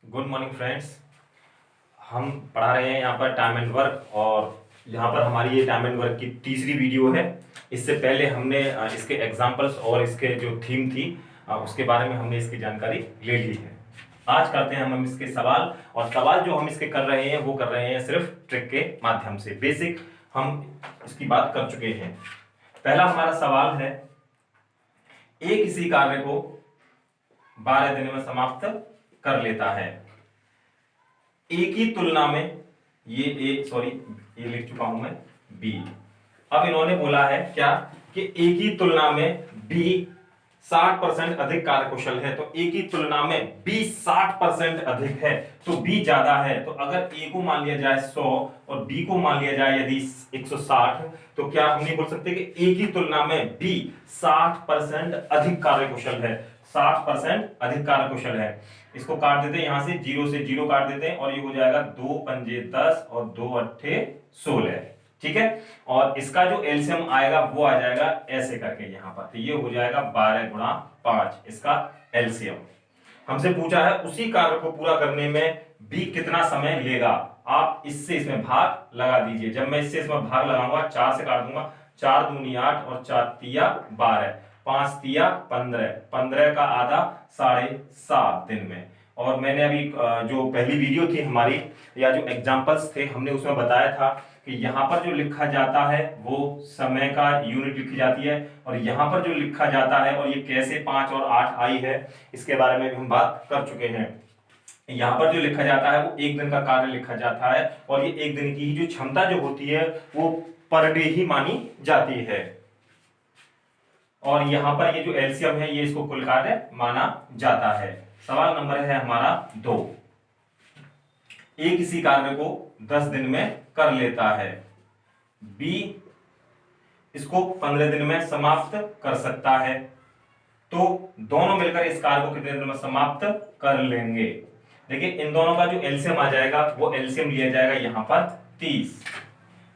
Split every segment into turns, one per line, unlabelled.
Good morning friends. हम पढ़ा रहे हैं यहाँ पर टाइम एंड वर्क, और यहाँ पर हमारी ये टाइम एंड वर्क की तीसरी वीडियो है। इससे पहले हमने इसके एग्जाम्पल्स और इसके जो थीम थी उसके बारे में हमने इसकी जानकारी ले ली है। आज करते हैं हम इसके सवाल, और सवाल जो हम इसके कर रहे हैं वो कर रहे हैं सिर्फ ट्रिक के माध्यम से। बेसिक हम इसकी बात कर चुके हैं। पहला हमारा सवाल है, एक इसी कार्य को 12 दिन में समाप्त कर लेता है। ए की तुलना में ये लिख चुका हूं मैं बी। अब इन्होंने बोला है क्या कि ए की तुलना में बी 60% अधिक कार्यकुशल है। तो ए की तुलना में बी 60% अधिक है, तो बी ज्यादा है। तो अगर ए को मान लिया जाए 100 और बी को मान लिया जाए यदि 160, तो क्या हम नहीं बोल सकते कि ए की तुलना में बी 60% अधिक कार्यकुशल है। 60% अधिक कार्यकुशल है। इसको काट देते हैं, यहां से 0 से 0 काट देते हैं और ये हो जाएगा 2 पंजे 10 और 2 अट्ठे 16। ठीक है, और इसका जो एलसीएम आएगा वो आ जाएगा ऐसे करके यहां पर। तो ये हो जाएगा 12 गुणा 5 इसका एलसीएम। हमसे पूछा है उसी कार्य को पूरा करने में बी कितना समय लेगा। आप इससे इसमें भाग लगा दीजिए। जब मैं इससे इसमें भाग लगाऊंगा 4 से काट दूंगा, 4 दूनी 8 और 4 तिया 12, 5 तिया 15, 15 का आधा 7.5 दिन में। और मैंने अभी जो पहली वीडियो थी हमारी या जो एग्जांपल्स थे हमने उसमें बताया था कि यहाँ पर जो लिखा जाता है वो समय का यूनिट लिखी जाती है, और यहाँ पर जो लिखा जाता है और ये कैसे 5 और 8 आई है इसके बारे में भी हम बात कर चुके हैं। यहाँ पर जो लिखा जाता है वो एक दिन का कार्य लिखा जाता है, और ये एक दिन की ही जो क्षमता जो होती है वो पर डे ही मानी जाती है। और यहाँ पर ये जो एलसीएम है ये इसको कुल कार्य माना जाता है। सवाल नंबर है हमारा 2। ए किसी कार्य को 10 दिन में कर लेता है, बी इसको 15 दिन में समाप्त कर सकता है। तो दोनों मिलकर इस कार्य को कितने दिन में समाप्त कर लेंगे। देखिए इन दोनों का जो एलसीएम आ जाएगा वो एलसीएम लिया जाएगा यहाँ पर 30।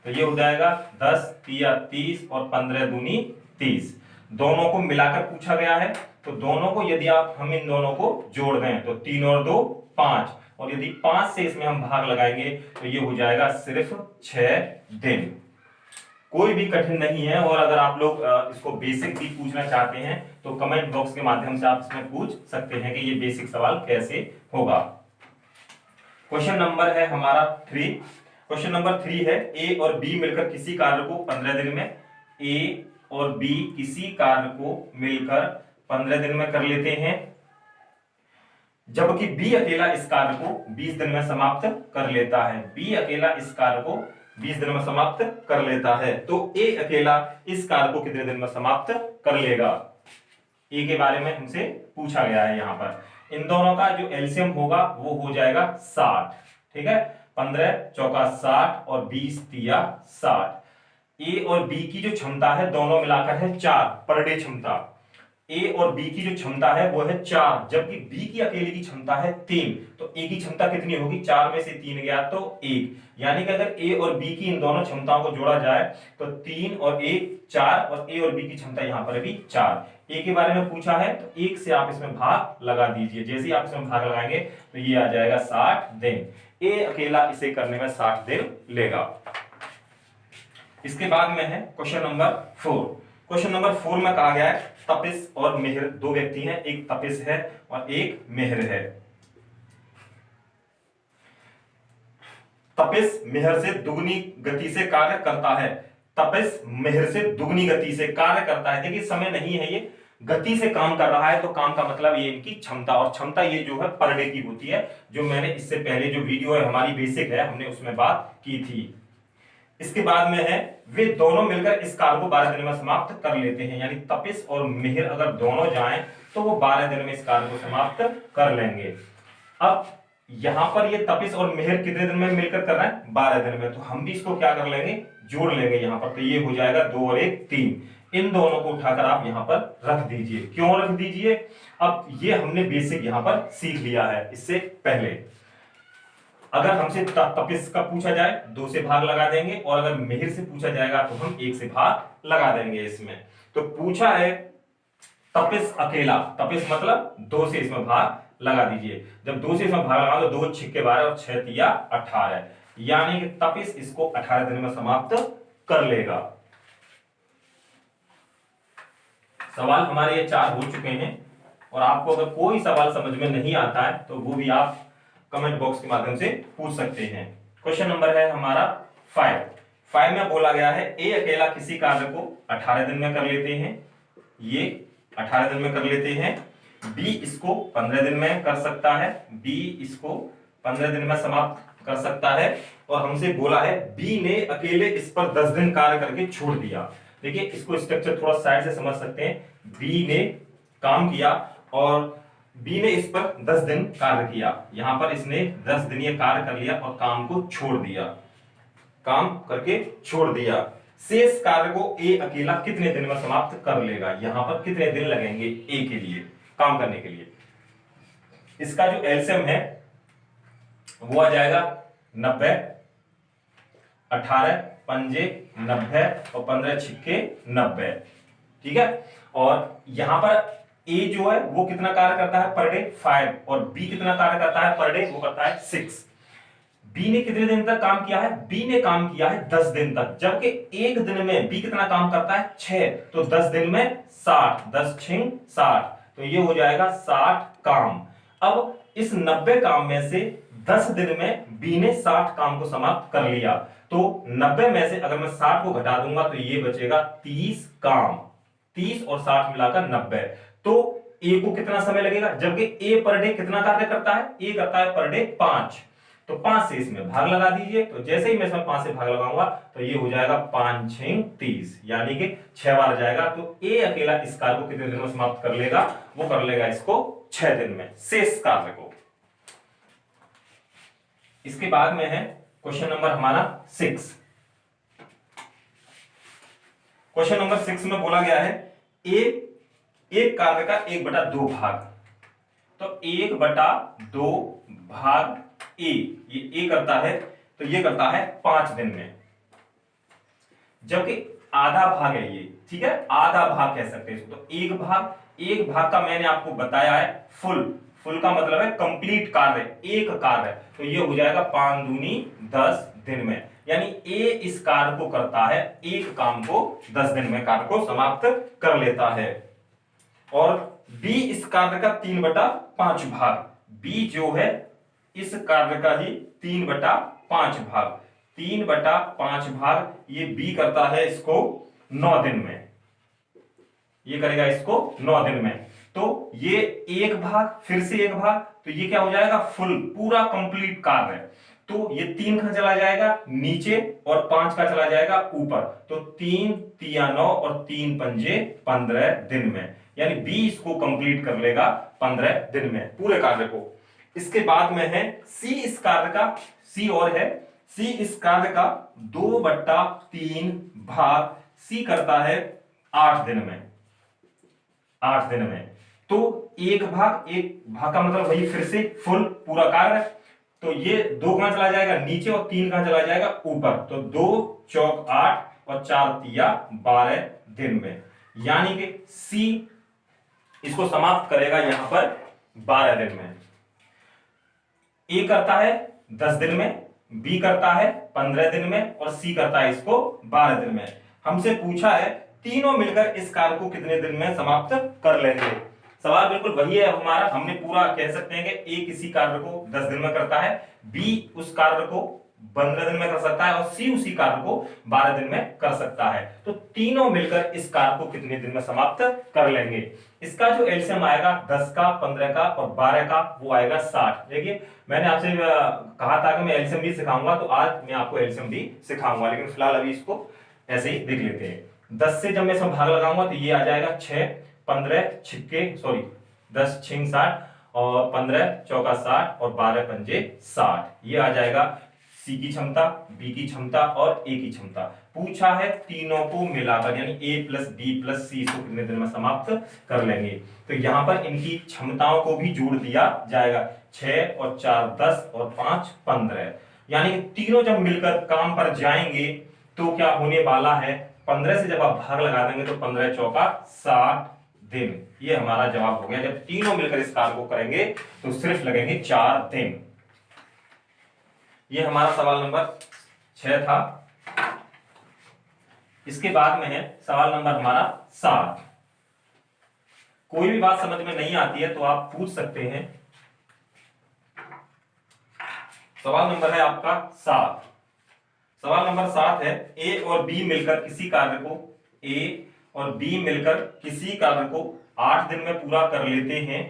तो ये हो जाएगा 10 तिया 30 और 15 दूनी 30। दोनों को मिलाकर पूछा गया है, तो दोनों को यदि हम इन दोनों को जोड़ दें तो 3 और 2 5, और यदि 5 से इसमें हम भाग लगाएंगे तो ये हो जाएगा सिर्फ 6 दिन। कोई भी कठिन नहीं है, और अगर आप लोग इसको बेसिक भी पूछना चाहते हैं तो कमेंट बॉक्स के माध्यम से आप इसमें पूछ सकते हैं कि ये बेसिक सवाल कैसे होगा। क्वेश्चन नंबर है हमारा 3। क्वेश्चन नंबर 3 है, ए और बी मिलकर किसी कार्य को 15 दिन में, ए और बी किसी कार्य को मिलकर 15 दिन में कर लेते हैं, जबकि बी अकेला इस कार्य को 20 दिन में समाप्त कर लेता है। बी अकेला इस कार्य को 20 दिन में समाप्त कर लेता है, तो ए अकेला इस कार्य को कितने दिन में समाप्त कर लेगा। ए के बारे में हमसे पूछा गया है। यहाँ पर इन दोनों का जो एलसीएम होगा वो हो जाएगा 60। ठीक है, 15 चौका 60 और 20 तिया 60। ए और बी की जो क्षमता है दोनों मिलाकर है 4 पर डे क्षमता। ए और बी की जो क्षमता है वो है 4, जबकि बी की अकेले की क्षमता है 3। तो ए की क्षमता कितनी होगी, 4 में से 3 गया तो 1। यानी कि अगर ए और बी की इन दोनों क्षमताओं को जोड़ा जाए तो 3 और 1 4, और ए और बी की क्षमता यहां पर भी 4। ए के बारे में पूछा है तो 1 से आप इसमें भाग लगा दीजिए। जैसे ही आप इसमें भाग लगाएंगे तो ये आ जाएगा 60 दिन। ए अकेला इसे करने में 60 दिन लेगा। इसके बाद में है क्वेश्चन नंबर 4। क्वेश्चन नंबर 4 में कहा गया है तपिस और मिहिर दो व्यक्ति हैं, एक तपिस है और एक मिहिर है। तपिस मिहिर से दुगनी गति से कार्य करता है। तपिस मिहिर से दुगनी गति से कार्य करता है। देखिए समय नहीं है, ये गति से काम कर रहा है, तो काम का मतलब ये इनकी क्षमता, और क्षमता ये जो है पर डे की होती है, जो मैंने इससे पहले जो वीडियो है हमारी बेसिक है हमने उसमें बात की थी। इसके बाद में है वे दोनों मिलकर इस कार्य को 12 दिन में समाप्त कर लेते हैं। यानी तपिस और मिहिर अगर दोनों जाएं तो वो 12 दिन में इस कार्य को समाप्त कर लेंगे। अब यहां पर ये तपिस और मिहिर कितने दिन में मिलकर कर रहे हैं, 12 दिन में। तो हम भी इसको क्या कर लेंगे, जोड़ लेंगे यहां पर। तो ये हो जाएगा 2 और 1 3। इन दोनों को उठाकर आप यहां पर रख दीजिए। क्यों रख दीजिए, अब ये हमने बेसिक यहां पर सीख लिया है। इससे पहले अगर हमसे तपिस का पूछा जाए 2 से भाग लगा देंगे, और अगर मिहिर से पूछा जाएगा तो हम 1 से भाग लगा देंगे इसमें। तो पूछा है तपिस अकेला, तपिस मतलब 2 से इसमें भाग लगा दीजिए। जब 2 से इसमें भाग लगा तो 2 छिक्के 12 और 6 तिया 18, यानी कि तपिस इसको 18 दिन में समाप्त कर लेगा। सवाल हमारे ये 4 हो चुके हैं, और आपको अगर कोई सवाल समझ में नहीं आता है तो वो भी आप कमेंट बॉक्स के माध्यम से पूछ सकते हैं। क्वेश्चन नंबर है हमारा 5 में बोला गया है ए अकेला किसी कार्य को 18 दिन में कर लेते हैं, ये 18 दिन में कर लेते हैं। बी इसको 15 दिन में कर सकता है, बी इसको 15 दिन में समाप्त कर सकता है। और हमसे बोला है बी ने अकेले इस पर 10 दिन कार्य करके छोड़ दिया। देखिए इसको स्ट्रक्चर थोड़ा साइड से समझ सकते हैं। बी ने काम किया और बी ने इस पर 10 दिन कार्य किया, यहां पर इसने 10 दिन ये कार्य कर लिया और काम को छोड़ दिया, काम करके छोड़ दिया। शेष कार्य को ए अकेला कितने दिन में समाप्त कर लेगा, यहां पर कितने दिन लगेंगे ए के लिए काम करने के लिए। इसका जो एलसीएम है वो आ जाएगा 90, 18 पंजे 90 और 15 छिक्के 90, ठीक है। और यहां पर ए जो है वो कितना कार्य करता है पर डे 5, और बी कितना कार्य करता है पर डे, वो करता है 6। बी ने कितने दिन तक काम किया है, बी ने काम किया है 10 दिन तक, जबकि एक दिन में बी कितना काम करता है 6, तो 10 दिन में 60, 10 6 60, तो ये हो जाएगा 60 काम। अब इस 90 काम में से 10 दिन में बी ने 60 काम को समाप्त कर लिया, तो 90 में से अगर मैं 60 को घटा दूंगा तो ये बचेगा 30 काम, 30 और 60 मिलाकर 90। तो ए को कितना समय लगेगा, जबकि ए पर डे कितना कार्य करता है, ए करता है पर डे 5, तो 5 से इसमें भाग लगा दीजिए। तो जैसे ही मैं इसमें 5 से भाग लगाऊंगा तो ये हो जाएगा 5 6 30, यानी कि 6 बार जाएगा। तो ए अकेला इस कार्य को कितने दिन में समाप्त कर लेगा, वो कर लेगा इसको 6 दिन में, शेष कार्य को। इसके बाद में है क्वेश्चन नंबर हमारा 6। क्वेश्चन नंबर 6 में बोला गया है एक कार्य का 1/2 भाग, तो 1/2 भाग ए, ये ए करता है तो ये करता है 5 दिन में, जबकि आधा भाग है ये, ठीक है, आधा भाग कह सकते हैं इसको। तो एक भाग का मैंने आपको बताया है फुल का मतलब है कंप्लीट कार्य, एक कार्य, तो ये हो जाएगा 5 दूनी 10 दिन में, यानी ए इस कार्य को करता है, एक काम को 10 दिन में कार्य को समाप्त कर लेता है। और बी इस कार्य का 3/5 भाग, बी जो है इस कार्य का ही 3/5 भाग, 3/5 भाग ये बी करता है इसको 9 दिन में, ये करेगा इसको 9 दिन में। तो ये एक भाग फिर से एक भाग, तो ये क्या हो जाएगा फुल, पूरा कंप्लीट कार्य। तो ये 3 का चला जाएगा नीचे और 5 का चला जाएगा ऊपर, तो 3 तिया 9 और 3 पंजे 15 दिन में, यानी बी इसको कंप्लीट कर लेगा 15 दिन में पूरे कार्य को। इसके बाद में है सी इस कार्य का, सी और है सी इस कार्य का 2/3 भाग सी करता है 8 दिन में, 8 दिन में। तो एक भाग का मतलब वही फिर से फुल पूरा कार्य, तो ये 2 कहां चला जाएगा नीचे और 3 कहां चला जाएगा ऊपर, तो 2 चौक 8 और 4 तिया 12 दिन में, यानी कि सी इसको समाप्त करेगा यहां पर 12 दिन में। ए करता है 10 दिन में, बी करता है 15 दिन में और सी करता है इसको 12 दिन में। हमसे पूछा है तीनों मिलकर इस कार्य को कितने दिन में समाप्त कर लेंगे। सवाल बिल्कुल वही है हमारा, हमने पूरा कह सकते हैं कि ए किसी कार्य को 10 दिन में करता है, बी उस कार्य को 15 दिन में कर सकता है और सी उसी कार्य को 12 दिन में कर सकता है। तो तीनों मिलकर इस कार्य को कितने दिन में समाप्त कर लेंगे। इसका जो एलसीएम आएगा 10 का, 15 का और 12 का, वो आएगा 60। देखिए मैंने आपसे कहा था कि मैं एलसीएम भी सिखाऊंगा, तो आज मैं आपको एलसीएम भी सिखाऊंगा, लेकिन फिलहाल अभी इसको ऐसे ही देख लेते हैं। 10 से जब मैं इसमें भाग लगाऊंगा तो ये आ जाएगा 6 15 छिक्के 10 6 60 और 15 चौका 60 और 12 पंजे 60, ये आ जाएगा सी की क्षमता, बी की क्षमता और ए की क्षमता। पूछा है तीनों को मिलाकर, यानी ए प्लस बी प्लस सी इसको कितने दिन में समाप्त कर लेंगे। तो यहां पर इनकी क्षमताओं को भी जोड़ दिया जाएगा, 6 और 4 10 और 5 15, यानी तीनों जब मिलकर काम पर जाएंगे तो क्या होने वाला है, 15 से जब आप भाग लगा देंगे तो 15 चौका 60 दिन। ये हमारा जवाब हो गया। जब तीनों मिलकर इस कार्य को करेंगे तो सिर्फ लगेंगे 4 दिन। ये हमारा सवाल नंबर 6 था। इसके बाद में है सवाल नंबर हमारा 7। कोई भी बात समझ में नहीं आती है तो आप पूछ सकते हैं। सवाल नंबर है आपका 7। सवाल नंबर 7 है, ए और बी मिलकर किसी कार्य को ए और बी मिलकर किसी कार्य को 8 दिन में पूरा कर लेते हैं।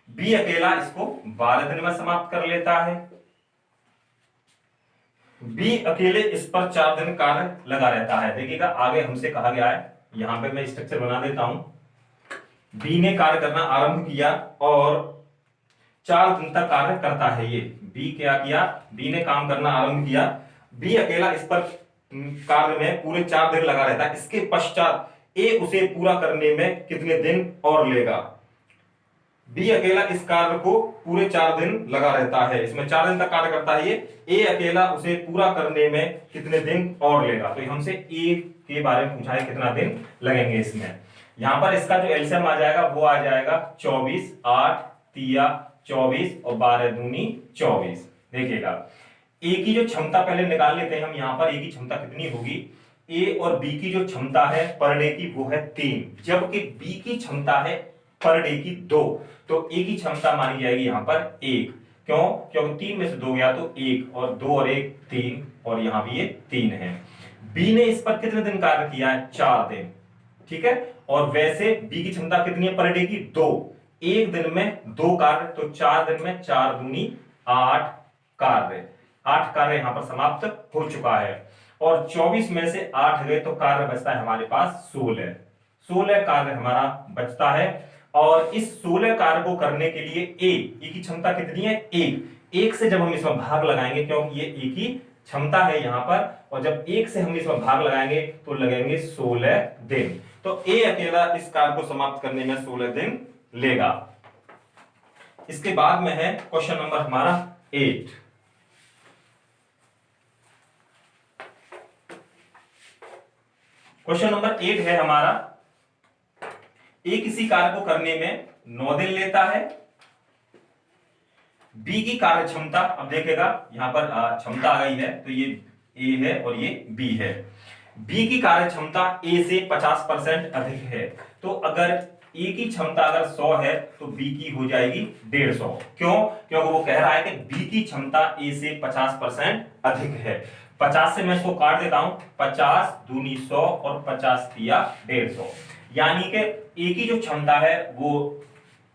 बी अकेला इसको 12 दिन में समाप्त कर लेता है। बी अकेले इस पर 4 दिन कार्य लगा रहता है। देखिएगा आगे हमसे कहा गया है, यहां पे मैं स्ट्रक्चर बना देता हूं। बी ने कार्य करना आरंभ किया और 4 दिन तक कार्य करता है। ये बी क्या किया, बी ने काम करना आरंभ किया। बी अकेला इस पर कार्य में पूरे 4 दिन लगा रहता है। इसके पश्चात ए उसे पूरा करने में कितने दिन और लेगा। बी अकेला इस कार्य को पूरे 4 दिन लगा रहता है, इसमें 4 दिन तक कार्य करता है ये। ए अकेला उसे पूरा करने में कितने दिन और लेगा। तो हमसे ए के बारे में पूछा है, कितना दिन लगेंगे इसमें। यहां पर इसका जो एलसीएम आ जाएगा वो आ जाएगा 24, 8 तिया 24 और 12 दूनी 24। देखिएगा ए की जो क्षमता पहले निकाल लेते हैं हम। यहां पर ए की क्षमता कितनी होगी, ए और बी की जो क्षमता है पर डे की वो है 3, जबकि बी की क्षमता है पर डे की 2। तो ए की क्षमता मानी जाएगी यहां पर 1। क्यों, क्योंकि 3 में से 2 गया तो 1 और 2 और 1 3, और यहां भी ये 3 है। बी ने इस पर कितने दिन कार्य किया है, 4 दिन। ठीक है, और वैसे बी की क्षमता कितनी है पर डे की 2। एक दिन में 2 कार्य, तो 4 दिन में 4 दूनी 8 कार्य। 8 कार्य यहां पर समाप्त हो चुका है। और 24 में से 8 गए तो कार्य बचता है हमारे पास 16 कार्य हमारा बचता है। और इस 16 कार्य को करने के लिए ए की क्षमता कितनी है, 1 से जब हम इसमें भाग लगाएंगे, क्योंकि ये ए की क्षमता है यहां पर, और जब 1 से हम इसमें भाग लगाएंगे तो लगेंगे 16 दिन। तो ए अकेला इस कार्य को समाप्त करने में 16 दिन लेगा। इसके बाद में है क्वेश्चन नंबर हमारा 8। क्वेश्चन नंबर 8 है हमारा, ए किसी कार्य को करने में 9 दिन लेता है। बी की कार्य क्षमता, अब देखेगा यहां पर क्षमता आ गई है, तो ये ए है और ये बी है। बी की कार्य क्षमता ए से 50% अधिक है। तो अगर ए की क्षमता अगर 100 है तो बी की हो जाएगी 150। क्यों, क्योंकि वो कह रहा है कि बी की क्षमता ए से 50% अधिक है। 50 से मैं इसको काट देता हूं, 50 दूनी 100 और 50 दिया 150। यानी कि ए की जो क्षमता है वो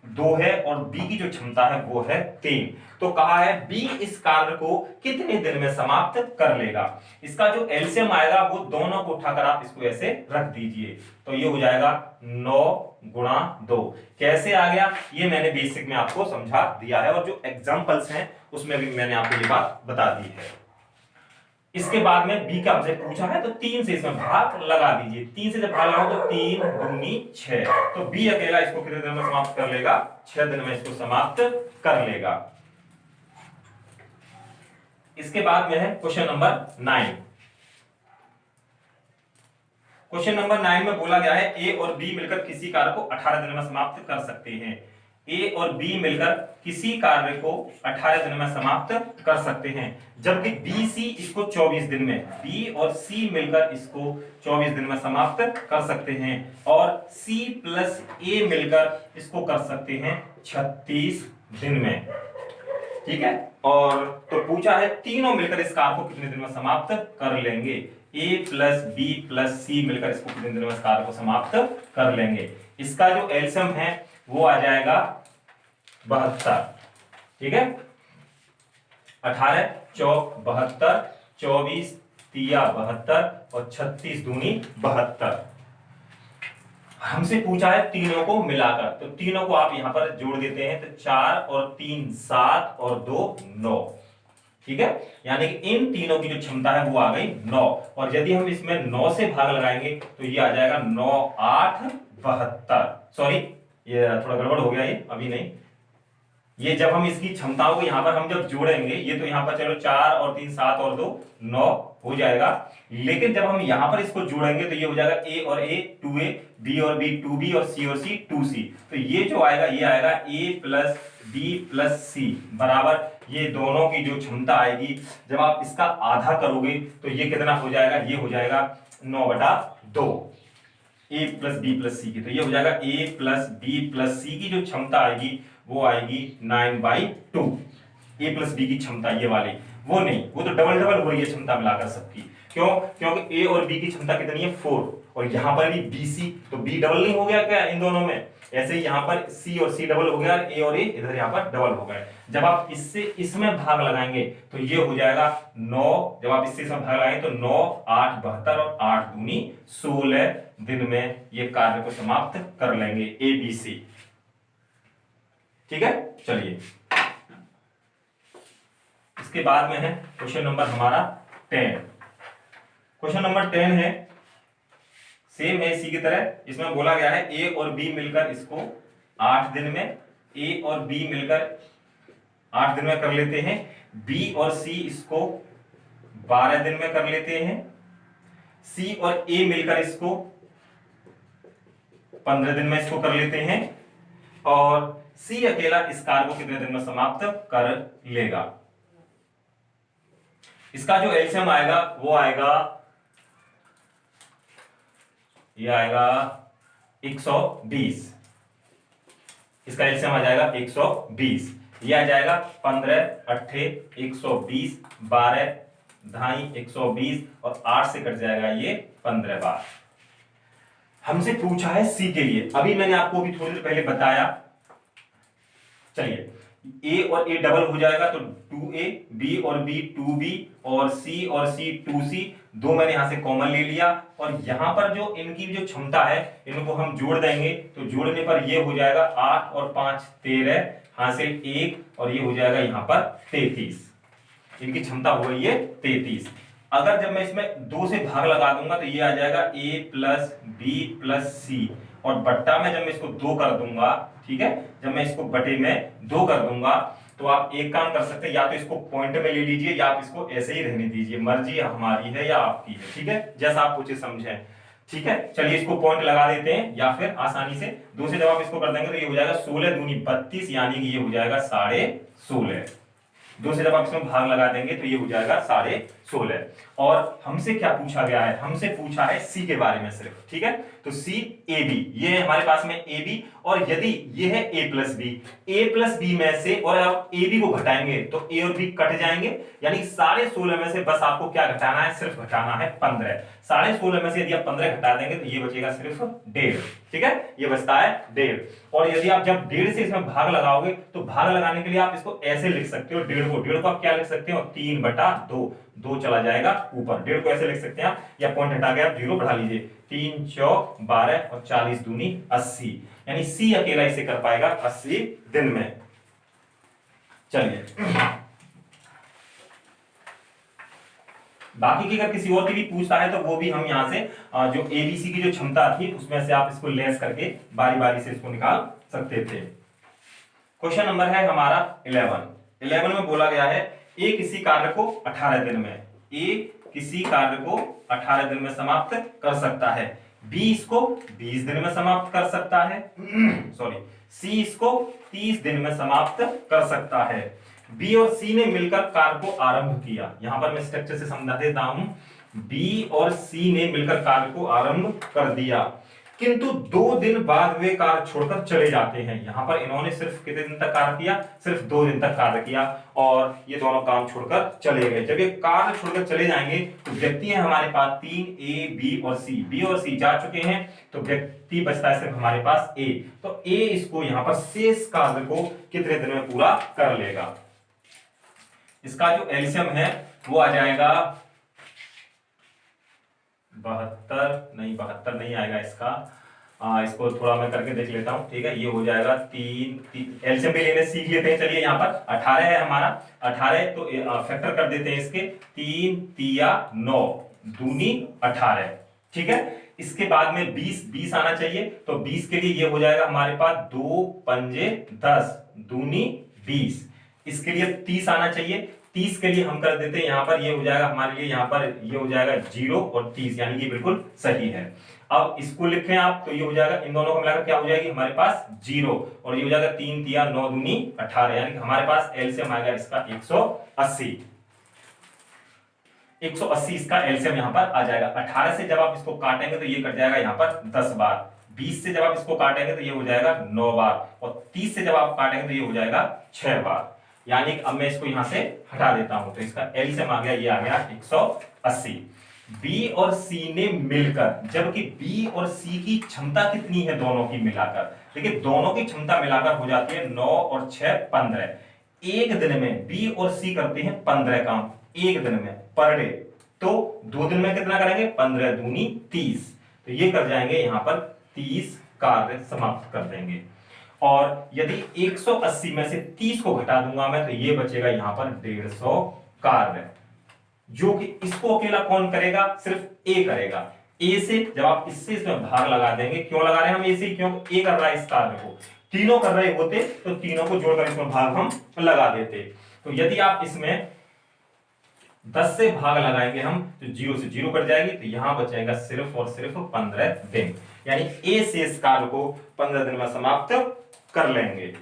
2 है और बी की जो क्षमता है वो है 3। तो कहा है बी इस कार्य को कितने दिन में समाप्त कर लेगा। इसका जो एलसीएम आएगा वो दोनों को उठाकर आप इसको ऐसे रख दीजिए, तो ये हो जाएगा 9 गुणा 2। कैसे आ गया ये मैंने बेसिक में आपको समझा दिया है, और जो एग्जांपल्स हैं उसमें भी मैंने आपको ये बात बता दी है। इसके बाद में बी का हमसे पूछा है तो 3 से इसमें भाग लगा दीजिए। 3 से जब भाग लगाओ तो 3 दूनी 6। तो बी अकेला इसको कितने दिन में समाप्त कर लेगा, 6 दिन में इसको समाप्त कर लेगा। इसके बाद में है क्वेश्चन नंबर 9। क्वेश्चन नंबर 9 में बोला गया है ए और बी मिलकर किसी कार्य को 18 दिन में समाप्त कर सकते हैं। ए और बी मिलकर किसी कार्य को 18 दिन में समाप्त कर सकते हैं, जबकि बी सी इसको 24 दिन में, बी और सी मिलकर इसको 24 दिन में समाप्त कर सकते हैं, और सी प्लस ए मिलकर इसको कर सकते हैं 36 दिन में। ठीक है, और तो पूछा है तीनों मिलकर इस कार्य को कितने दिन में समाप्त कर लेंगे। ए प्लस बी प्लस सी मिलकर इसको कितने दिन में इस कार्य को समाप्त कर लेंगे। इसका जो एलसीएम है वो आ जाएगा 72। ठीक है, 18 चौक 72, 24 तिया 72 और 36 दूनी 72। हमसे पूछा है तीनों को मिलाकर, तो तीनों को आप यहां पर जोड़ देते हैं, तो 4 और 3 7 और 2 9। ठीक है, यानी कि इन तीनों की जो क्षमता है वो आ गई 9, और यदि हम इसमें 9 से भाग लगाएंगे तो ये आ जाएगा 9 8 72। सॉरी, ये थोड़ा गड़बड़ हो गया, ये अभी नहीं, ये जब हम इसकी क्षमताओं को यहाँ पर हम जब जोड़ेंगे, ये तो यहाँ पर चलो 4 और 3 7 और 2 9 हो जाएगा, लेकिन जब हम यहाँ पर इसको जोड़ेंगे तो ये हो जाएगा a और a 2a, b और b 2b और c और c 2c। तो ये जो आएगा ये आएगा a plus b plus c बराबर ये दोनों की जो क्षमता आएगी जब आप इसका आधा करोगे तो ये कितना हो जाएगा, ये हो जाएगा 9/2 a plus b plus c की। तो ये हो जाएगा a plus b plus c की जो क्षमता आएगी वो आएगी 9/2। a प्लस b की क्षमता ये वाली, वो नहीं, वो तो डबल डबल हो रही है क्षमता मिलाकर सबकी। क्यों? क्योंकि a और b की क्षमता कितनी है 4, और यहां पर भी bc, तो b डबल नहीं हो गया क्या इन दोनों में? ऐसे ही यहां पर c और c डबल हो गया, a और a इधर यहां पर डबल हो गए। जब आप इससे इसमें भाग लगाएंगे तो ये हो जाएगा 9, जब आप इससे इसमें भाग लगाएंगे तो 9 8 72 और 8 दूनी 16 दिन में ये कार्य को समाप्त कर लेंगे a b c। ठीक है, चलिए इसके बाद में है क्वेश्चन नंबर हमारा 10। क्वेश्चन नंबर 10 है, सेम है सी की तरह, इसमें बोला गया है ए और बी मिलकर इसको 8 दिन में, ए और बी मिलकर 8 दिन में कर लेते हैं, बी और सी इसको 12 दिन में कर लेते हैं, सी और ए मिलकर इसको 15 दिन में इसको कर लेते हैं, और सी अकेला इस कार्य को कितने दिन में समाप्त कर लेगा। इसका जो एलसीएम आएगा वो आएगा, ये आएगा 120, इसका एलसीएम आ जाएगा 120, ये आ जाएगा 15 8 120 12 ढाई 120 और 8 से कट जाएगा ये 15 बार। हमसे पूछा है सी के लिए, अभी मैंने आपको भी थोड़ी देर पहले बताया। चलिए a और a डबल हो जाएगा तो 2a, b और b 2b और c और c 2c, दो मैंने यहां से कॉमन ले लिया, और यहां पर जो इनकी जो क्षमता है इनको हम जोड़ देंगे तो जोड़ने पर ये हो जाएगा 8 और 5 13 हासिल 1, और ये हो जाएगा यहां पर 33, इनकी क्षमता हो गई है 33। अगर जब मैं इसमें 2 से भाग लगा दूंगा तो ये आ जाएगा a plus b plus c, और बट्टा में जब मैं इसको 2 कर दूंगा, ठीक है, जब मैं इसको बटे में 2 कर दूंगा तो आप एक काम कर सकते हैं, या तो इसको पॉइंट में ले लीजिए या आप इसको ऐसे ही रहने दीजिए, मर्जी हमारी है या आपकी है। ठीक है, जैसा आप कुछ समझें। ठीक है, चलिए इसको पॉइंट लगा देते हैं, या फिर आसानी से 2 से जब आप इसको कर देंगे तो ये हो जाएगा 16 दूनी 32, यानी कि ये हो जाएगा 16.5। 2 से जब आप इसमें भाग लगा देंगे तो ये हो जाएगा 16.5। और हमसे क्या पूछा गया है? हमसे पूछा है सी के बारे में सिर्फ। ठीक है, तो सी ए बी, ये है हमारे पास में ए बी, और यदि ये है ए प्लस बी में से, और आप ए बी को घटाएंगे तो ए और बी कट जाएंगे, यानी 16.5 में से बस आपको क्या घटाना है? सिर्फ घटाना है 15। 16.5 में से यदि आप 15 घटा देंगे तो ये बचेगा सिर्फ 1.5। ठीक है, ये बचता है 1.5। और यदि आप जब 1.5 से इसमें भाग लगाओगे तो भाग लगाने के लिए आप इसको ऐसे लिख सकते हो, 1.5 को आप क्या लिख सकते हो? 3/2, 2 चला जाएगा ऊपर, 1.5 को ऐसे लिख सकते हैं आप, या पॉइंट हटा के आप 0 बढ़ा लीजिए, 3 चौक 12 और 40 दूनी 80, यानी सी अकेला इसे कर पाएगा 80 दिन में। चलिए बाकी की अगर किसी और की भी पूछता है तो वो भी हम यहां से जो एबीसी की जो क्षमता थी उसमें से आप इसको लेस करके बारी बारी से इसको निकाल सकते थे। क्वेश्चन नंबर है हमारा 11 में बोला गया है ए किसी कार्य को 18 दिन में, ए किसी कार्य को 18 दिन में समाप्त कर सकता है, बी इसको 20 दिन में समाप्त कर सकता है सॉरी, सी इसको 30 दिन में समाप्त कर सकता है। बी और सी ने मिलकर कार्य को आरंभ किया, यहां पर मैं स्ट्रक्चर से समझा देता हूं। बी और सी ने मिलकर कार्य को आरंभ कर दिया, किंतु 2 दिन बाद वे कार्य छोड़कर चले जाते हैं। यहां पर इन्होंने सिर्फ कितने दिन तक कार्य किया? सिर्फ 2 दिन तक कार्य किया, और ये दोनों काम छोड़कर चले गए। जब ये कार्य छोड़कर चले जाएंगे तो व्यक्ति है हमारे पास 3, ए बी और सी, बी और सी जा चुके हैं तो व्यक्ति बचता है सिर्फ हमारे पास ए, तो ए इसको यहां पर शेष कार्य को कितने दिन में पूरा कर लेगा? इसका जो एलसीएम है वो आ जाएगा 72 नहीं आएगा इसका, इसको थोड़ा मैं करके देख लेता हूं। ठीक है, ये हो जाएगा 3 एलसीएम भी लेने सीख लेते हैं। चलिए यहाँ पर 18 है हमारा, 18 तो फैक्टर कर देते हैं इसके, 3 तिया 9 दूनी 18। ठीक है, इसके बाद में 20 आना चाहिए, तो 20 के लिए ये हो जाएगा हमारे पास 2 पंजे 10 दूनी 20। इसके लिए 30 आना चाहिए। 30 के लिए हम कर देते हैं यहाँ पर, ये हो जाएगा हमारे लिए यहाँ पर, ये हो जाएगा 0 और 30, यानी कि बिल्कुल सही है। अब इसको लिखें आप तो ये हो जाएगा, इन दोनों को मिलाकर क्या हो जाएगी हमारे पास 0, और ये हो जाएगा 3 तिया 9 दूनी 18, यानी कि हमारे पास एलसीएम आएगा इसका 180। 180 इसका एलसीएम यहाँ पर आ जाएगा। 18 से जब आप इसको काटेंगे तो ये कट जाएगा यहाँ पर 10 बार। 20 से जब आप इसको काटेंगे तो ये हो जाएगा 9 बार, और 30 से जब आप काटेंगे तो ये हो जाएगा 6 बार। यानी अब मैं इसको यहां से हटा देता हूं तो इसका एलसीएम आ गया, ये आ गया 180। बी और सी ने मिलकर, जबकि बी और सी की क्षमता कितनी है दोनों की मिलाकर, देखिए दोनों की क्षमता मिलाकर हो जाती है 9 और 6 15। एक दिन में बी और सी करते हैं 15 काम, एक दिन में पर डे। तो 2 दिन में कितना करेंगे, 15 दूनी 30, तो ये कर जाएंगे यहां पर 30 कार्य समाप्त कर देंगे। और यदि 180 में से 30 को घटा दूंगा मैं तो ये बचेगा यहां पर 150 कार्य, जो कि इसको अकेला कौन करेगा, सिर्फ ए करेगा। ए से जब आप इससे इसमें भाग लगा देंगे, क्यों लगा रहे हैं हम ए से, क्योंकि ए कर रहा है इस कार्य को, तीनों कर रहे होते तो तीनों को जोड़कर इसमें भाग हम लगा देते। तो यदि आप इसमें 10 से भाग लगाएंगे हम तो 0 से 0 कट जाएगी, तो यहां बचेगा सिर्फ और सिर्फ 15 दिन, यानी ए से इस कार्य को 15 दिन में समाप्त कर लेंगे।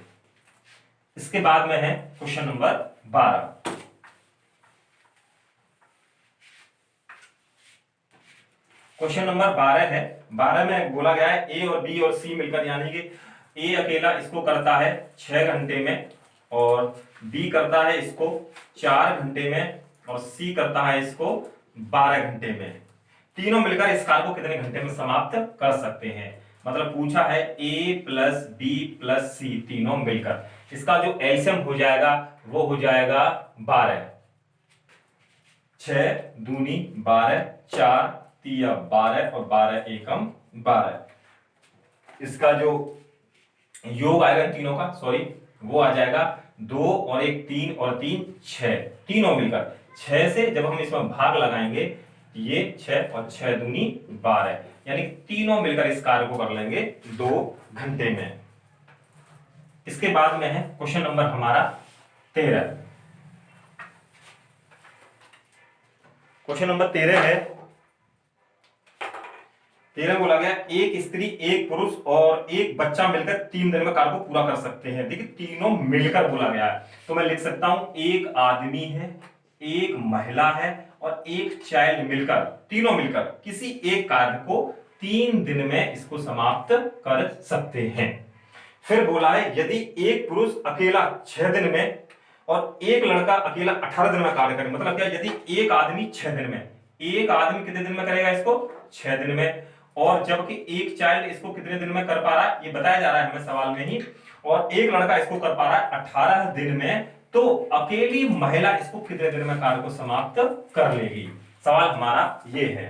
इसके बाद में है क्वेश्चन नंबर 12। क्वेश्चन नंबर 12 है। 12 में बोला गया है ए और बी और सी मिलकर, यानी कि ए अकेला इसको करता है 6 घंटे में, और बी करता है इसको 4 घंटे में, और सी करता है इसको 12 घंटे में। तीनों मिलकर इस कार्य को कितने घंटे में समाप्त कर सकते हैं, मतलब पूछा है ए प्लस बी प्लस सी तीनों मिलकर, इसका जो एलसीएम हो जाएगा वो हो जाएगा 12। 6 दूनी 12, 4 तिया 12 और 12 एकम 12। इसका जो योग आएगा तीनों का, सॉरी, वो आ जाएगा 2 और 1 3 और 3 6, तीनों मिलकर 6 से जब हम इसमें भाग लगाएंगे ये 6 और 6 दूनी 12, यानी तीनों मिलकर इस कार्य को कर लेंगे 2 घंटे में। इसके बाद में है क्वेश्चन नंबर हमारा 13। क्वेश्चन नंबर 13 है। 13 बोला गया एक स्त्री एक पुरुष और एक बच्चा मिलकर 3 दिन में कार्य को पूरा कर सकते हैं। देखिए तीनों मिलकर बोला गया है, तो मैं लिख सकता हूं एक आदमी है, एक महिला है और एक चाइल्ड मिलकर, तीनों मिलकर किसी एक कार्य को 3 दिन में इसको समाप्त कर सकते हैं। फिर बोला है यदि एक पुरुष अकेला 6 दिन में और एक लड़का अकेला 18 दिन में कार्य करे, मतलब क्या, यदि एक आदमी 6 दिन में, एक आदमी कितने दिन में करेगा इसको, 6 दिन में, और जबकि एक चाइल्ड इसको कितने दिन में कर पा रहा है ये बताया जा रहा है हमें सवाल में ही, और एक लड़का इसको कर पा रहा है 18 दिन में, तो अकेली महिला इसको कितने दिन में कार्य को समाप्त कर लेगी। सवाल हमारा ये है।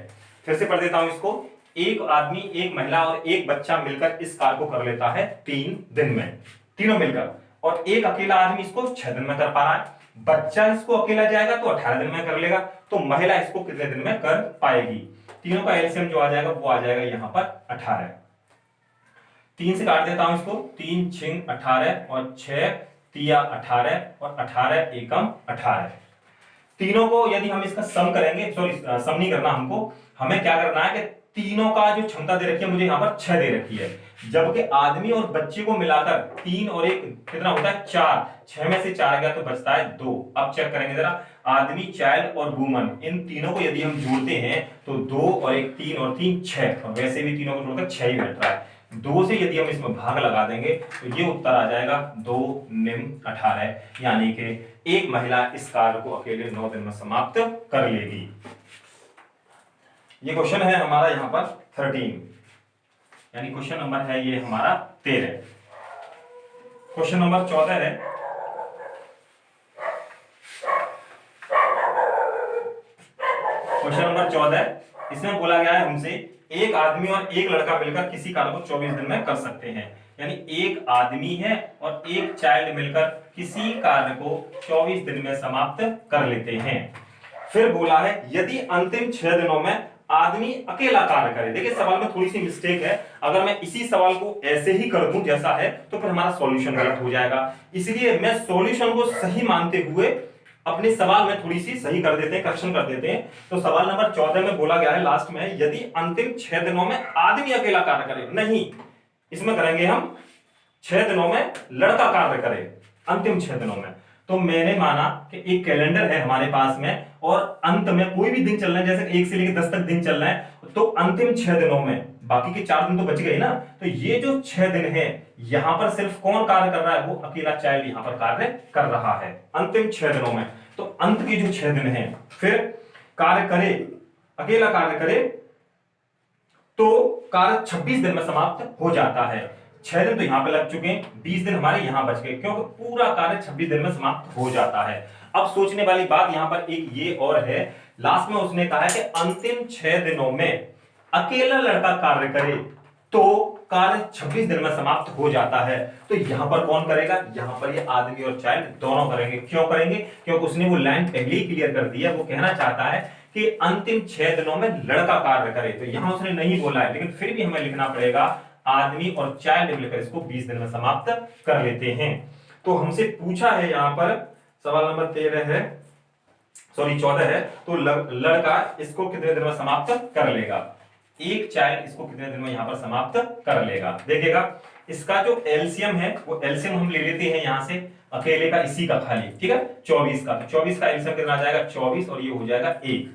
फिर से पढ़ देता हूं इसको। एक आदमी एक महिला और एक बच्चा मिलकर इस कार्य को कर लेता है 3 दिन में, तीनों मिलकर, और एक अकेला आदमी इसको 6 दिन में कर पा रहा है, बच्चा इसको अकेला जाएगा तो 18 दिन में कर लेगा, तो महिला इसको कितने दिन में कर पाएगी। तीनों का एलसीएम जो आ जाएगा वो आ जाएगा यहां पर 18। 3 से काट देता हूं इसको, 3 6 18 और 6 तिया 18 और 18 एकम 18। तीनों को यदि हम इसका सम करेंगे, सॉरी सम नहीं करना हमको, हमें क्या करना है कि तीनों का जो क्षमता दे रखी है मुझे यहाँ पर 6 दे रखी है, जबकि आदमी और बच्चे को मिलाकर 3 और 1 कितना होता है 4, 6 में से 4 गया तो बचता है 2। अब चेक करेंगे जरा, आदमी चाइल्ड और वुमन इन तीनों को यदि हम जोड़ते हैं तो 2 और 1 3 और 3 6, और वैसे भी तीनों को जोड़कर 6 ही बैठ रहा है। 2 से यदि हम इसमें भाग लगा देंगे तो ये उत्तर आ जाएगा 2 निम 18, यानी कि एक महिला इस कार्य को अकेले 9 दिन में समाप्त कर लेगी। ये क्वेश्चन है हमारा यहाँ पर 13, यानी क्वेश्चन नंबर है ये हमारा 13। क्वेश्चन नंबर 14 है। क्वेश्चन नंबर 14, इसमें बोला गया है हमसे एक आदमी और एक लड़का मिलकर किसी कार्य को 24 दिन में कर सकते हैं, यानी एक आदमी है और एक चाइल्ड मिलकर किसी कार्य को 24 दिन में समाप्त कर लेते हैं। फिर बोला है यदि अंतिम 6 दिनों में आदमी अकेला कार्य करे। देखिए सवाल में थोड़ी सी मिस्टेक है, अगर मैं इसी सवाल को ऐसे ही कर दूं जैसा है तो फिर हमारा सॉल्यूशन गलत हो जाएगा। इसलिए मैं सॉल्यूशन को सही मानते हुए अपने सवाल में थोड़ी सी सही कर देते हैं, करेक्शन कर देते हैं। तो सवाल नंबर 14 में बोला गया है लास्ट में, यदि अंतिम 6 दिनों में आदमी अकेला कार्य करे, नहीं, इसमें करेंगे हम 6 दिनों में लड़का कार्य करे, अंतिम 6 दिनों में। तो मैंने माना कि एक कैलेंडर है हमारे पास में और अंत में कोई भी दिन चल रहा है, जैसे 1 से लेकर 10 तक दिन चल रहा है, तो अंतिम 6 दिनों में, बाकी के 4 दिन तो बच गए ना, तो ये जो 6 दिन है यहां पर सिर्फ कौन कार्य कर रहा है, वो अकेला चाइल्ड यहां पर कार्य कर रहा है अंतिम 6 दिनों में। तो अंत के जो 6 दिन है, फिर कार्य करे, अकेला कार्य करे तो कार्य 26 दिन में समाप्त हो जाता है। 6 दिन तो यहां पे लग चुके हैं, 20 दिन हमारे यहां बच गए, क्योंकि पूरा कार्य 26 दिन में समाप्त हो जाता है। अब सोचने वाली बात यहां पर एक ये और है, लास्ट में उसने कहा है कि अंतिम 6 दिनों में अकेला लड़का कार्य करे तो कार्य 26 दिन में समाप्त हो जाता है। तो यहां पर कौन करेगा, यहां पर ये आदमी और चाइल्ड दोनों करेंगे। क्यों करेंगे, क्योंकि उसने वो लाइन पहले ही क्लियर कर दी है, वो कहना चाहता है कि अंतिम 6 दिनों में लड़का कार्य करे। तो यहां उसने नहीं बोला है, लेकिन फिर भी हमें लिखना पड़ेगा आदमी और चाइल्ड मिलकर इसको 20 दिन में समाप्त कर लेते हैं। तो हमसे पूछा है यहां पर सवाल नंबर 13 है, सॉरी 14 है, तो लड़का इसको कितने दिन में समाप्त कर लेगा, एक चाइल्ड इसको कितने दिन में यहां पर समाप्त कर लेगा। देखिएगा इसका जो एलसीएम है वो एलसीएम हम ले लेते हैं यहां से, अकेले का इसी का खाली, ठीक है, 24 का, तो 24 का एलसीएम कितना आ जाएगा 24 और ये हो जाएगा 1।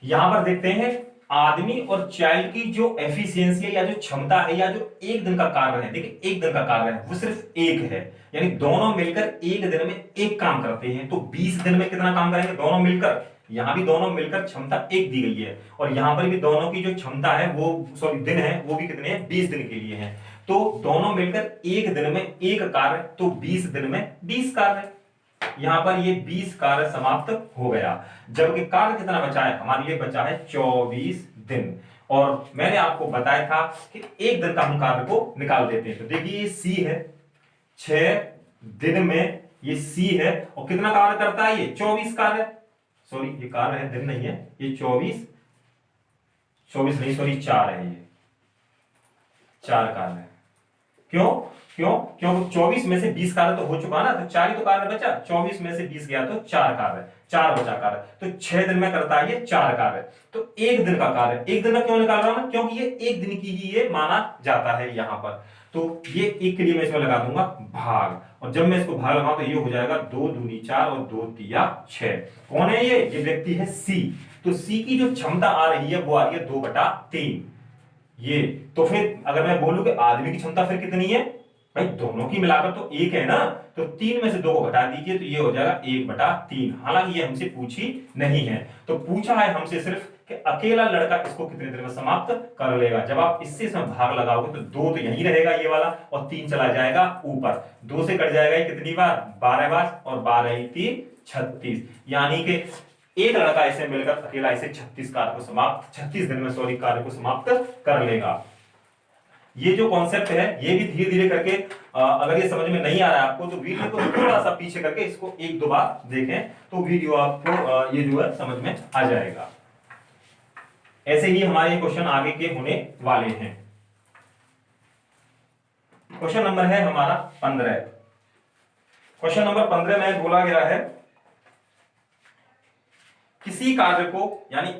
यहां पर देखते हैं आदमी और चाइल्ड की जो एफिशिएंसी है या जो क्षमता है या जो एक दिन का कार्य है, देखिए एक दिन का कार्य है वो सिर्फ एक है, यानी दोनों मिलकर एक दिन में एक काम करते हैं। तो 20 दिन में कितना काम करेंगे दोनों मिलकर, यहां भी दोनों मिलकर क्षमता एक दी गई है और यहां पर भी दोनों की जो क्षमता है वो सॉरी दिन है वो भी कितने हैं 20 दिन के लिए है। तो दोनों मिलकर एक दिन में एक कार्य, तो 20 दिन में 20 कार्य, यहां पर ये 20 कार्य समाप्त हो गया। जबकि कार्य कितना बचा है, हमारे लिए बचा है 24 दिन। और मैंने आपको बताया था कि एक दिन का हम कार्य को निकाल देते हैं। तो देखिए ये सी है, 6 दिन में ये सी है और कितना कार्य करता है ये 24 कार्य, सॉरी ये कार्य है दिन नहीं है, ये 24 नहीं सॉरी 4 है, ये 4 कार्य है। क्यों क्यों क्योंकि 24 में से 20 कार्य तो हो चुका ना, तो 4 ही तो कार्य बचा, 24 में से 20 गया तो 4 कार्य, 4 बचा कार्य, तो 6 दिन में करता है ये 4 कार्य। तो एक दिन का कार्य, एक दिन का क्यों निकाल रहा हूं मैं, क्योंकि ये एक दिन की ही ये माना जाता है यहां पर। तो ये एक के लिए मैं इसमें लगा दूंगा भाग, और जब मैं इसको भाग लगाऊं तो ये हो जाएगा 2 दूनी 4 और 2 तिया 6। कौन है ये व्यक्ति है सी। तो सी की जो क्षमता आ रही है वो आ रही है 2/3 ये। तो फिर अगर मैं बोलूं कि आदमी की क्षमता फिर कितनी है, भाई दोनों की मिलाकर तो 1 है ना, तो 3 में से 2 को घटा दीजिए तो ये हो जाएगा 1/3। हालांकि ये हमसे पूछी नहीं है, तो पूछा है हमसे सिर्फ कि अकेला लड़का इसको कितने देर में समाप्त कर लेगा। जब आप इससे इसमें भाग लगाओगे तो 2 तो यहीं रहेगा ये वाला और 3 चला जाएगा ऊपर, 2 से कट जाएगा ये कितनी बार 12 बार, और 12 3 36, यानी कि एक लड़का ऐसे मिलकर अकेला इसे 36 कार्य को समाप्त 36 दिन में सॉरी कार्य को समाप्त कर लेगा। ये जो कॉन्सेप्ट है ये भी धीरे धीरे करके अगर ये समझ में नहीं आ रहा है आपको तो वीडियो को थोड़ा सा पीछे करके इसको 1-2 बार देखें तो वीडियो आपको ये जो है समझ में आ जाएगा। ऐसे ही हमारे क्वेश्चन आगे के होने वाले हैं। क्वेश्चन नंबर है हमारा 15। क्वेश्चन नंबर 15 में बोला गया है किसी कार्य को यानी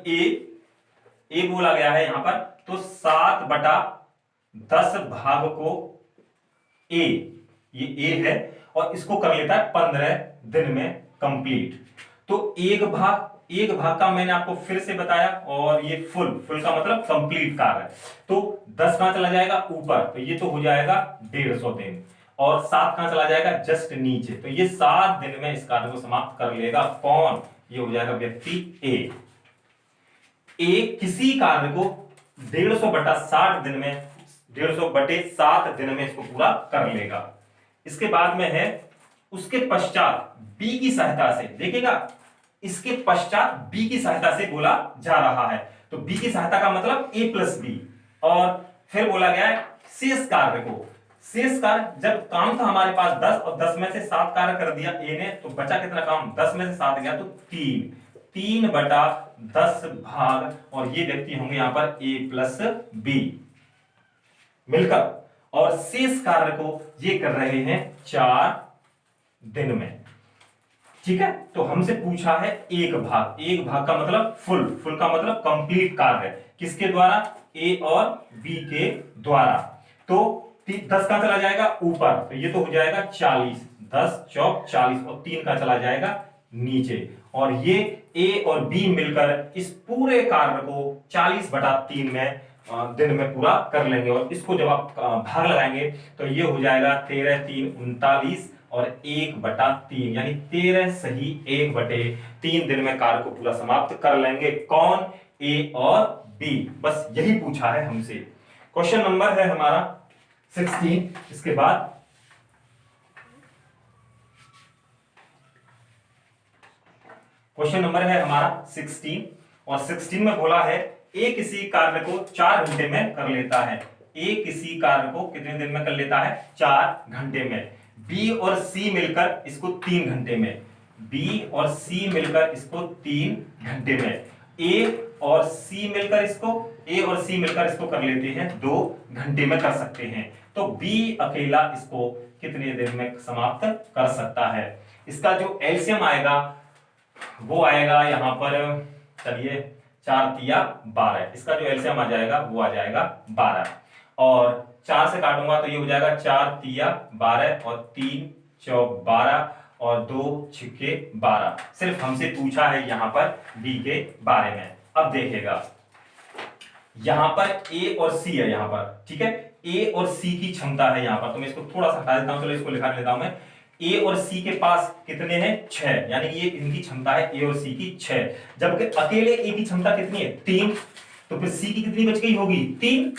ए बोला गया है यहां पर, तो 7/10 भाग को ये ए है और इसको कर लेता है 15 दिन में कंप्लीट। तो एक भाग का मैंने आपको फिर से बताया, और ये फुल का मतलब कंप्लीट कार्य। तो 10 कहां चला जाएगा ऊपर, तो ये तो हो जाएगा 150 दिन, और 7 कहां चला जाएगा जस्ट नीचे, तो ये 7 दिन में इस कार्य को समाप्त कर लेगा। कौन, ये हो जाएगा व्यक्ति ए किसी कार्य को 150/60 दिन में 150/7 दिन में इसको पूरा कर लेगा। इसके बाद में है उसके पश्चात बी की सहायता से, देखिएगा इसके पश्चात बी की सहायता से बोला जा रहा है, तो बी की सहायता का मतलब a + b, और फिर बोला गया है शेष कार्य जब काम था हमारे पास 10 और 10 में से 7 कार्य कर दिया ए ने, तो बचा कितना काम, 10 में से 7 गया तो 3 3/10 भाग, और ये व्यक्ति होंगे यहां पर a प्लस बी मिलकर, और शेष कार्य को ये कर रहे हैं 4 दिन में। ठीक है, तो हमसे पूछा है एक भाग का मतलब फुल का मतलब कंप्लीट कार्य, किसके द्वारा, ए और बी के द्वारा। तो 10 का चला जाएगा ऊपर, तो ये तो हो जाएगा 40, 10 चौक 40, और 3 का चला जाएगा नीचे, और ये ए और बी मिलकर इस पूरे कार्य को 40/3 में दिन में पूरा कर लेंगे। और इसको जब आप भाग लगाएंगे तो ये हो जाएगा 13 3 39 और 1/3, यानी 13 सही 1/3 दिन में कार्य को पूरा समाप्त कर लेंगे। कौन, ए और बी। बस यही पूछा है हमसे। क्वेश्चन नंबर है हमारा 16। इसके बाद क्वेश्चन नंबर है हमारा 16, और 16 में बोला है ए किसी कार्य को 4 घंटे में कर लेता है। ए किसी कार्य को कितने दिन में कर लेता है, 4 घंटे में। बी और सी मिलकर इसको 3 घंटे में, बी और सी मिलकर इसको 3 घंटे में। ए और सी मिलकर इसको कर लेते हैं 2 घंटे में कर सकते हैं। तो बी अकेला इसको कितने दिन में समाप्त कर सकता है। इसका जो एलसीएम आएगा वो आएगा यहां पर, चलिए 4 तिया 12, इसका जो एलसीएम आ जाएगा वो आ जाएगा 12, और 4 से काटूंगा तो ये हो जाएगा 4 तिया 12 और 3 चौक 12 और 2 छिक्के 12। सिर्फ हमसे पूछा है यहां पर बी के बारे में। अब देखेगा यहां पर ए और सी है यहां पर, ठीक है, ए और सी की क्षमता है यहां पर, तो मैं इसको थोड़ा सा हटा देता हूं, चलो इसको लिखा लेता हूं मैं। ए और सी के पास कितने हैं, 6, यानी कि ये इनकी क्षमता है ए और सी की 6, जबकि अकेले ए की क्षमता कितनी है, 3, तो फिर सी की कितनी बच गई होगी, 3।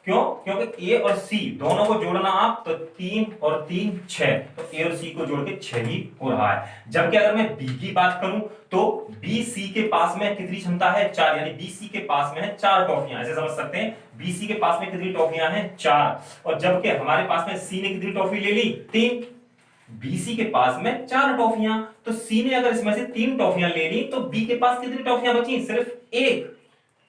क्योंकि ए और सी दोनों को जोड़ना आप, तो 3 और 3 6, तो ए और सी को जोड़ के 6 ही हो रहा है। जबकि अगर मैं बी की बात करूं तो बी सी के पास में कितनी क्षमता है, 4, यानी बी सी के पास में है 4 टॉफियां, ऐसे समझ सकते हैं। बी सी के पास में कितनी टॉफियां हैं, 4, और जबकि हमारे पास में सी ने कितनी टॉफी ले ली, 3, बीसी के पास में 4 टॉफियां, तो सी ने अगर इसमें से 3 टॉफियां ले ली तो बी के पास कितनी टॉफियां बची, सिर्फ 1,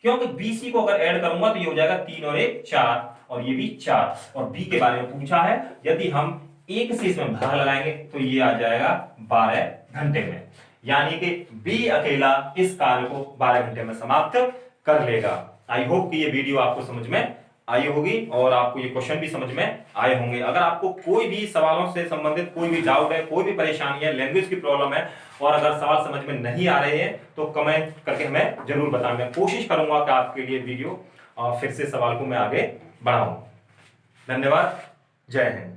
क्योंकि बीसी को अगर ऐड करूंगा तो ये हो जाएगा 3 और 1 4, और ये भी 4। और बी के बारे में पूछा है, यदि हम 1 से इसमें भाग लगाएंगे तो ये आ जाएगा 12 घंटे में, यानी कि बी अकेला इस कार्य को 12 घंटे में समाप्त कर लेगा। आई होप कि ये वीडियो आपको समझ में आई होगी और आपको ये क्वेश्चन भी समझ में आए होंगे। अगर आपको कोई भी सवालों से संबंधित कोई भी डाउट है, कोई भी परेशानी है, लैंग्वेज की प्रॉब्लम है, और अगर सवाल समझ में नहीं आ रहे हैं तो कमेंट करके हमें जरूर बताएं। मैं कोशिश करूंगा कि आपके लिए वीडियो फिर से सवाल को मैं आगे बढ़ाऊं। धन्यवाद, जय हिंद।